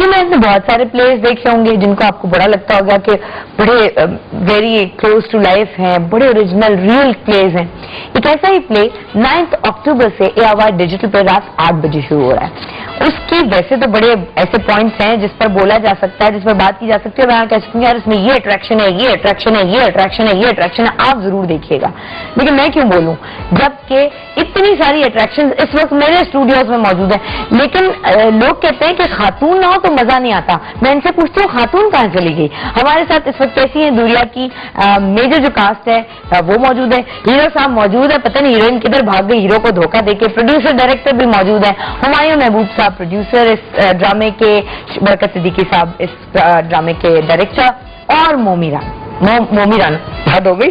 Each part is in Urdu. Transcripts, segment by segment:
زندگی میں آپ نے بہت سارے پلیز دیکھے ہوں گے جن کو آپ کو بڑا لگتا ہوگا کہ بڑے ویری کلوز ٹو لائف ہیں, بڑے اوریجنل ریئل پلیز ہیں. ایک ایسا ہی پلے 9 اکتوبر سے AWR ڈیجیٹل پہ رات 8 بجے شروع ہو رہا ہے. اس کی ویسے تو بڑے ایسے پوائنٹس ہیں جس پر بولا جا سکتا ہے, جس پر بات کی جا سکتی ہے, میں کہہ سکتی ہوں یار اس میں یہ اٹریکشن ہے, یہ اٹریکشن ہے, یہ اٹریکشن ہے, یہ اٹریکشن ہے, آپ ضرور دیکھیے گا. لیکن میں کیوں بولوں جبکہ اتنی ساری اٹریکشن اس وقت میرے اسٹوڈیوز میں موجود ہیں, لیکن لوگ کہتے ہیں کہ خاتون نہ ہو تو مزہ نہیں آتا. میں ان سے پوچھتی ہوں خاتون کہاں چلی گئی؟ ہمارے ساتھ اس وقت کیسی ہیں دنیا کی میجر جو کاسٹ ہے وہ موجود ہے, ہیرو صاحب موجود ہے, پتہ نہیں ہیروئن کدھر بھاگ گئی ہیرو کو دھوکہ دے کے. پروڈیوسر ڈائریکٹر بھی موجود ہے, ہمایوں محبوب صاحب پروڈیوسر اس ڈرامے کے, برکت صدیقی صاحب اس ڈرامے کے ڈائریکٹر, اور مومی رانا بات ہو گئی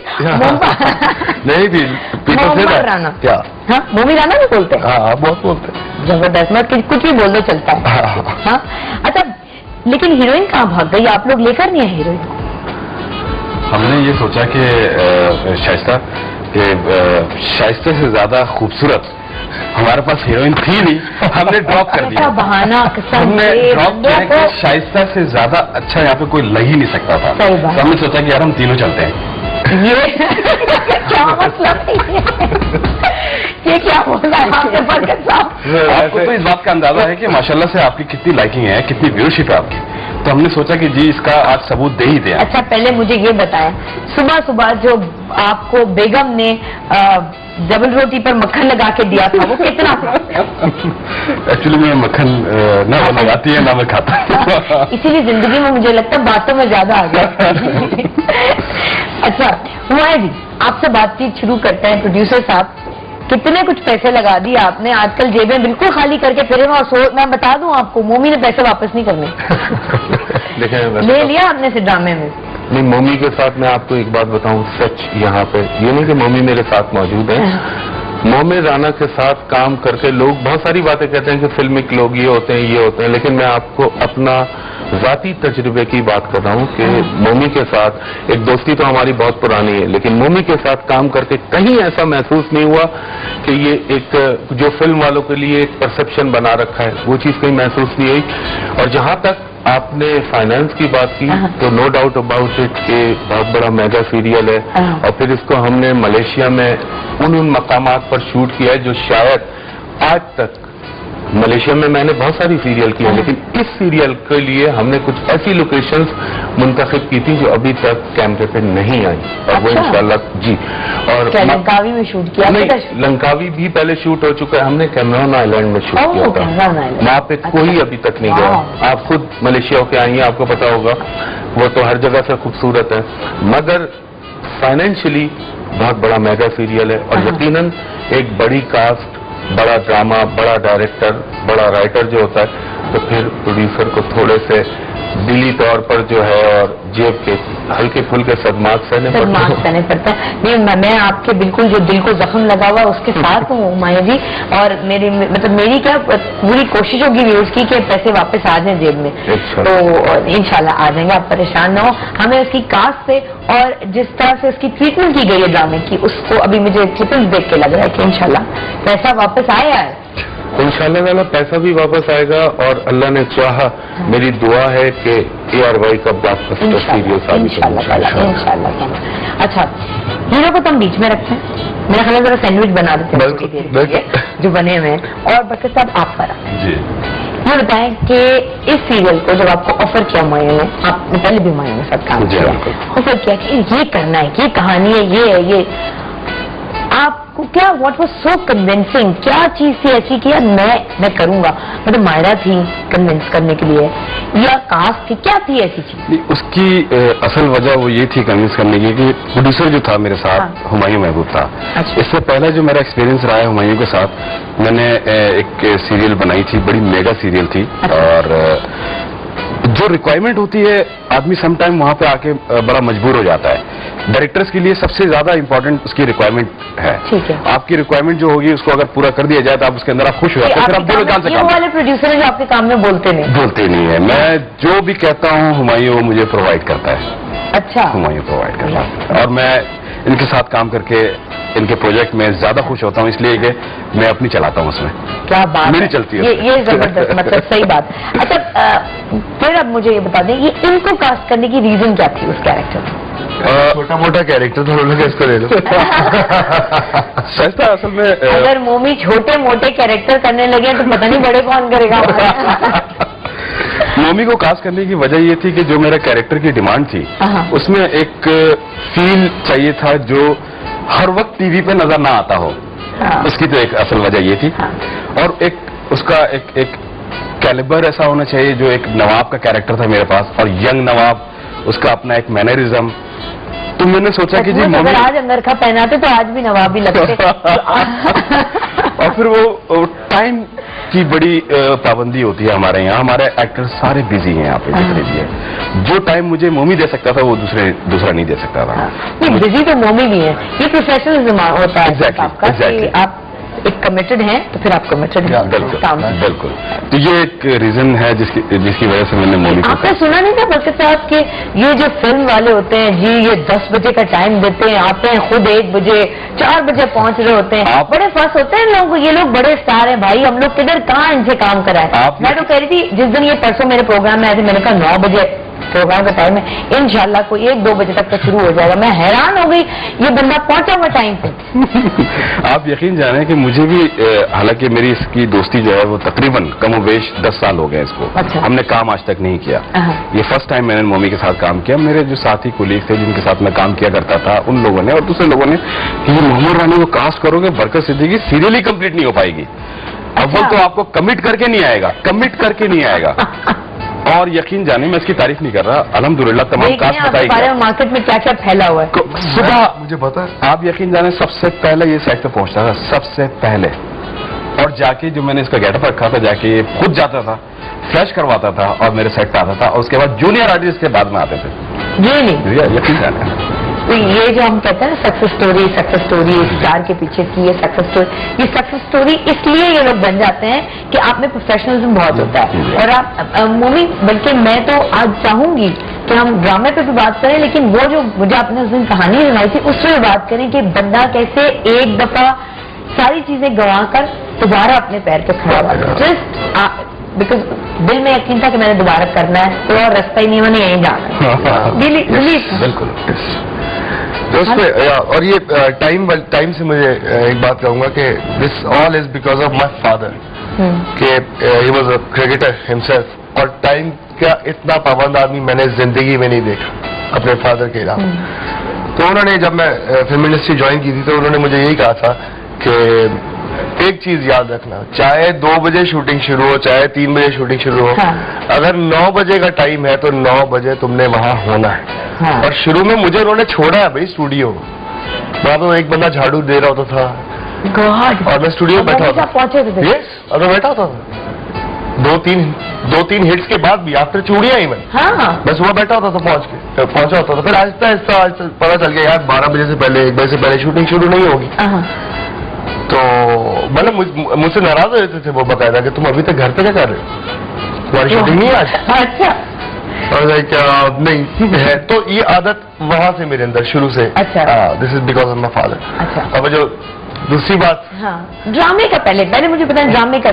نہیں بھی رانا, کیا ہاں مومی رانا بھی بولتے ہیں, ہاں بہت بولتے ہیں, زبردست, میں کچھ بھی بول دو چلتا ہے. ہاں اچھا, لیکن ہیروئن کہاں بھاگ گئی؟ آپ لوگ لے کر نہیں ہیں ہیروئن؟ ہم نے یہ سوچا کہ شائستہ سے زیادہ خوبصورت ہمارے پاس ہیروئن تھی نہیں, ہم نے ڈراپ کر دیا. بہانہ ہم نے ڈراپ کیا کہ شائستہ سے زیادہ اچھا یہاں پہ کوئی لگ ہی نہیں سکتا تھا. ہم نے سوچا کہ یار ہم تینوں چلتے ہیں. یہ کیا بول رہا ہے آپ کو تو اس بات کا اندازہ ہے کہ ماشاءاللہ سے آپ کی کتنی لائکنگ ہے, کتنی ویورشپ ہے آپ کی, تو ہم نے سوچا کہ جی اس کا آج ثبوت دے ہی دیں. اچھا پہلے مجھے یہ بتائیں, صبح جو آپ کو بیگم نے ڈبل روٹی پر مکھن لگا کے دیا تھا وہ کتنا تھا؟ ایکچولی میں مکھن نہ لگاتی ہے نہ میں کھاتا, اسی لیے زندگی میں مجھے لگتا ہے باتوں میں زیادہ آ گیا. اچھا ہمایوں جی, آپ سے بات چیت شروع کرتے ہیں. پروڈیوسر صاحب کتنے کچھ پیسے لگا دیے آپ نے, آج کل جیبیں بالکل خالی کر کے پھرے, اور میں بتا دوں آپ کو مومی نے پیسے واپس نہیں کرنے. لے لیا آپ نے سے ڈرامے میں. نہیں, مومی کے ساتھ میں آپ کو ایک بات بتاؤں سچ یہاں پہ, یہ نہیں کہ مومی میرے ساتھ موجود ہے, مومی رانا کے ساتھ کام کر کے لوگ بہت ساری باتیں کہتے ہیں کہ فلمک لوگ یہ ہوتے ہیں, لیکن میں آپ کو اپنا ذاتی تجربے کی بات کر رہا ہوں کہ مومی کے ساتھ ایک دوستی تو ہماری بہت پرانی ہے, لیکن مومی کے ساتھ کام کر کے کہیں ایسا محسوس نہیں ہوا کہ یہ ایک جو فلم والوں کے لیے ایک پرسپشن بنا رکھا ہے وہ چیز کہیں محسوس نہیں ہوئی. اور جہاں تک آپ نے فائنانس کی بات کی تو نو ڈاؤٹ اباؤٹ اٹ کہ بہت بڑا میگا سیریل ہے, اور پھر اس کو ہم نے ملیشیا میں ان مقامات پر شوٹ کیا ہے جو شاید آج تک ملیشیا میں نے بہت ساری سیریل کی ہیں, لیکن اس سیریل کے لیے ہم نے کچھ ایسی لوکیشنز منتخب کی تھی جو ابھی تک کیمرے پہ نہیں آئی, اور وہ انشاءاللہ جی. اور لنکاوی میں شوٹ کیا؟ نہیں, لنکاوی بھی پہلے شوٹ ہو چکا ہے, ہم نے کیمرون آئیلینڈ میں شوٹ کیا تھا, وہاں پہ کوئی ابھی تک نہیں گیا. آپ خود ملیشیا ہو کے آئی ہیں, آپ کو پتا ہوگا وہ تو ہر جگہ سے خوبصورت ہے, مگر فائنینشلی بہت بڑا میگا سیریل ہے, اور یقیناً ایک بڑی کاسٹ, بڑا ڈرامہ, بڑا ڈائریکٹر, بڑا رائٹر جو ہوتا ہے تو پھر پروڈیوسر کو تھوڑے سے دلی طور پر جو ہے اور جیب کے ہلکے پھلکے صدمات سہنے پڑتا ہے. نہیں, میں آپ کے بالکل جو دل کو زخم لگا ہوا اس کے ساتھ ہوں ہمایوں جی, اور میری کیا پوری کوشش ہوگی ویورز کی کہ پیسے واپس آ جائیں جیب میں, تو انشاءاللہ آ جائیں گے, آپ پریشان نہ ہو. ہمیں اس کی کاسٹ سے اور جس طرح سے اس کی ٹریٹمنٹ کی گئی ہے ڈرامے کی, اس کو ابھی مجھے کلپنگ دیکھ کے لگ رہا ہے کہ انشاءاللہ پیسہ واپس آیا ہے. انشاءاللہ تعالیٰ پیسہ بھی واپس آئے گا, اور اللہ نے چاہا میری دعا ہے کہ ARY کا بلاک بسٹر سیریل ثابت ہو انشاءاللہ. اچھا ہیرو کو تو ہم بیچ میں رکھتے ہیں, میرا خیال ذرا سینڈوچ بنا دیتے ہیں جو بنے ہوئے ہیں, اور برکت صاحب آپ پر جی. یہ بتائیں کہ اس سیریل کو جب آپ کو آفر کیا ہمایوں نے, آپ نے پہلے بھی ہمایوں کے ساتھ کام کیا, آفر کیا کہ یہ کرنا ہے, یہ کہانی ہے, یہ ہے, یہ آپ کو کیا واٹ واز سو کنوینسنگ, کیا چیز تھی ایسی کہ یار میں کروں گا, مطلب مائرہ تھی کنوینس کرنے کے لیے, یا کاسٹ تھی, کیا تھی ایسی چیز؟ اس کی اصل وجہ وہ یہ تھی کنوینس کرنے کی کہ پروڈیوسر جو تھا میرے ساتھ ہمایوں محبوب تھا. اس سے پہلے جو میرا ایکسپیرینس رہا ہے ہمایوں کے ساتھ, میں نے ایک سیریل بنائی تھی, بڑی میگا سیریل تھی, اور جو ریکوائرمنٹ ہوتی ہے آدمی سم ٹائم وہاں پہ آ کے بڑا مجبور ہو جاتا ہے. ڈائریکٹرز کے لیے سب سے زیادہ امپورٹنٹ اس کی ریکوائرمنٹ ہے. آپ کی ریکوائرمنٹ جو ہوگی اس کو اگر پورا کر دیا جائے تو آپ اس کے اندر آپ خوش ہو جاتے ہیں, پھر آپ دل جان سے کام. والے پروڈیوسر جو آپ کے کام میں بولتے نہیں ہے, میں جو بھی کہتا ہوں ہمایوں مجھے پرووائڈ کرتا ہے. اچھا, ہمایوں پرووائڈ کرتا ہے, اور میں ان کے ساتھ کام کر کے ان کے پروجیکٹ میں زیادہ خوش ہوتا ہوں، اس لیے کہ میں اپنی چلاتا ہوں اس میں. کیا بات میری چلتی ہے یہ زبردست، مطلب صحیح بات. اچھا پھر اب مجھے یہ بتا دیں یہ ان کو کاسٹ کرنے کی ریزن کیا تھی اس کیریکٹر میں؟ چھوٹا موٹا کیریکٹر تھا، انہوں نے اس کو لے لو. سچ تھا اصل میں. اگر مومی چھوٹے موٹے کیریکٹر کرنے لگے تو پتہ نہیں بڑے کون کرے گا. مومی کو کاسٹ کرنے کی وجہ یہ تھی کہ جو میرا کیریکٹر کی ڈیمانڈ تھی اس میں ایک فیل چاہیے تھا جو ہر وقت ٹی وی پہ نظر نہ آتا ہو. اس کی تو ایک اصل وجہ یہ تھی. اور ایک اس کا ایک کیلیبر ایسا ہونا چاہیے جو ایک نواب کا کیریکٹر تھا میرے پاس، اور ینگ نواب، اس کا اپنا ایک مینرزم. تو میں نے سوچا کہ جی اگر آج انگرکھا پہناتے تو آج بھی نواب ہی لگتے. اور پھر وہ ٹائم کی بڑی پابندی ہوتی ہے ہمارے یہاں، ہمارے ایکٹر سارے بزی ہیں یہاں پہ دیکھ لیجیے. جو ٹائم مجھے مومی دے سکتا تھا وہ دوسرا نہیں دے سکتا تھا. بزی تو مومی بھی ہے، یہ پروفیشنلزم ہوتا ہے آپ کا کہ آپ ایک کمیٹڈ ہیں تو پھر آپ کمیٹڈ ہیں. بالکل. تو یہ ایک ریزن ہے جس کی وجہ سے میں نے مومی کو. آپ نے سنا نہیں تھا برکت صاحب کہ یہ جو فلم والے ہوتے ہیں جی یہ 10 بجے کا ٹائم دیتے ہیں، آتے ہیں خود 1 بجے 4 بجے پہنچ رہے ہوتے ہیں، بڑے فاس ہوتے ہیں لوگوں کو. یہ لوگ بڑے اسٹار ہیں بھائی، ہم لوگ کدھر کہاں ان سے کام کرائے. میں تو کہہ رہی تھی جس دن یہ پرسوں میرے پروگرام میں آئے تھے، میں نے کہا 9 بجے پروگرام کا ٹائم ہے، انشاءاللہ کوئی 1-2 بجے تک تو شروع ہو جائے گا. میں حیران ہو گئی یہ بندہ پہنچا ہوا ٹائم پہ. آپ یقین جانیں کہ مجھے بھی حالانکہ میری اس کی دوستی جو ہے وہ تقریباً کم و بیش 10 سال ہو گئے اس کو. ہم نے کام آج تک نہیں کیا. یہ فرسٹ ٹائم میں نے مومی کے ساتھ کام کیا. میرے جو ساتھی کولیگ تھے جن کے ساتھ میں کام کیا کرتا تھا ان لوگوں نے اور دوسرے لوگوں نے کہ یہ محمد رانی کو کاسٹ کرو گے برکت صدیقی سیریل ہی کمپلیٹ نہیں ہو پائے گی. اول تو آپ کو کمٹ کر کے نہیں آئے گا. اور یقین جانے میں اس کی تعریف نہیں کر رہا، الحمدللہ تمام کاسٹ بتائی گئی. مارکیٹ میں کیا کیا پھیلا ہوا ہے. صبح مجھے پتا آپ یقین جانے سب سے پہلے یہ سیٹ پہ پہنچتا تھا سب سے پہلے، اور جا کے جو میں نے اس کا گیٹ اپ رکھا تھا جا کے یہ خود جاتا تھا فلیش کرواتا تھا اور میرے سیٹ پہ آتا تھا. اور اس کے بعد جونیئر آرٹسٹ کے بعد میں آتے تھے. یقین جانے تو یہ جو ہم کہتے ہیں سکسیس اسٹوری اسٹار کے پیچھے کی یہ سکسیس اسٹوری اس لیے یہ لوگ بن جاتے ہیں کہ آپ میں پروفیشنلزم بہت ہوتا ہے. اور آپ مومی بلکہ میں تو آج چاہوں گی کہ ہم ڈرامے پہ بھی بات کریں، لیکن وہ جو مجھے آپ نے اس دن کہانی سنائی تھی اس پہ بات کریں کہ بندہ کیسے ایک دفعہ ساری چیزیں گنوا کر دوبارہ اپنے پیر پہ کھڑا ہوا. بیکاز دل میں یقین تھا کہ میں نے دوبارہ کرنا ہے، کوئی اور راستہ ہی نہیں، میں نے یہیں جانا ہے. بالکل. اور یہ ٹائم سے مجھے ایک بات کہوں گا کہ this all is because of my father کہ he was a cricketer himself. اور ٹائم کا اتنا پابند آدمی میں نے زندگی میں نہیں دیکھا اپنے فادر کے علاوہ. تو انہوں نے جب میں فلم انڈسٹری جوائن کی تھی تو انہوں نے مجھے یہی کہا تھا کہ ایک چیز یاد رکھنا، چاہے 2 بجے شوٹنگ شروع ہو چاہے 3 بجے شوٹنگ شروع ہو، اگر 9 بجے کا ٹائم ہے تو 9 بجے تم نے وہاں ہونا ہے. اور شروع میں مجھے انہوں نے چھوڑا ہے بھائی اسٹوڈیو، وہاں تو ایک بندہ جھاڑو دے رہا ہوتا تھا اور میں اسٹوڈیو میں بیٹھا ہوتا. یس اور میں بیٹھا ہوتا تھا 2-3 ہٹس کے بعد بھی آفٹر چوڑیاں ہی میں صبح بیٹھا ہوتا تھا پہنچا ہوتا تھا. پھر آہستہ آہستہ پتا چل گیا یار 12 بجے سے پہلے 1 بجے سے پہلے شوٹنگ شروع نہیں ہوگی. تو مطلب مجھ سے ناراض ہو جاتے تھے وہ باقاعدہ کہ تم ابھی تک گھر پہ کیا کر رہے ہو، تمہاری شوٹنگ نہیں آج. اور نہیں ہے. تو یہ عادت وہاں سے میرے اندر شروع سے this is because of my father. اور جو دوسری بات ڈرامے کا پہلے مجھے پتا ہے ڈرامے کا